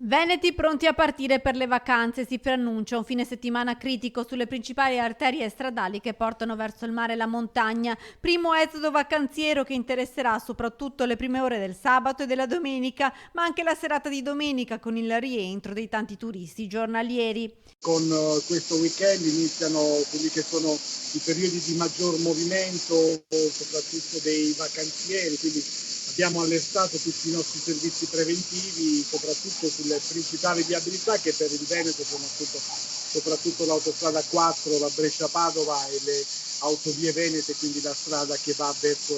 Veneti pronti a partire per le vacanze, si preannuncia un fine settimana critico sulle principali arterie stradali che portano verso il mare e la montagna. Primo esodo vacanziero che interesserà soprattutto le prime ore del sabato e della domenica, ma anche la serata di domenica con il rientro dei tanti turisti giornalieri. Con questo weekend iniziano quelli che sono i periodi di maggior movimento, soprattutto dei vacanzieri, quindi abbiamo allertato tutti i nostri servizi preventivi, soprattutto sulle principali viabilità che per il Veneto sono appunto soprattutto l'autostrada 4, la Brescia-Padova e le autovie venete, quindi la strada che va verso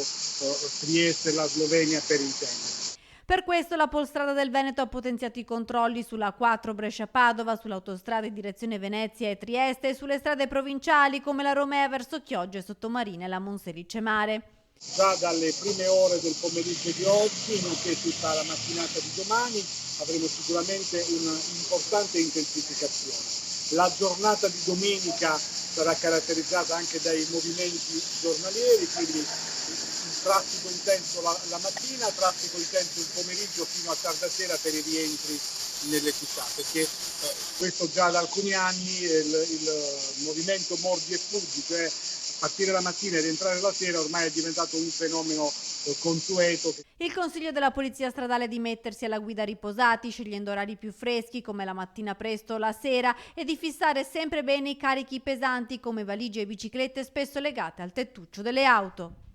Trieste e la Slovenia per intendere. Per questo la Polstrada del Veneto ha potenziato i controlli sulla 4 Brescia-Padova, sull'autostrada in direzione Venezia e Trieste e sulle strade provinciali come la Romea verso Chioggia e Sottomarina e la Monselice Mare. Già dalle prime ore del pomeriggio di oggi, nonché tutta la mattinata di domani, avremo sicuramente un'importante intensificazione. La giornata di domenica sarà caratterizzata anche dai movimenti giornalieri, quindi il traffico intenso la mattina, traffico intenso il pomeriggio fino a tarda sera per i rientri nelle città, perché questo già da alcuni anni il movimento mordi e fuggi, cioè partire la mattina e rientrare la sera ormai è diventato un fenomeno consueto. Il consiglio della polizia stradale è di mettersi alla guida riposati, scegliendo orari più freschi come la mattina presto o la sera e di fissare sempre bene i carichi pesanti come valigie e biciclette spesso legate al tettuccio delle auto.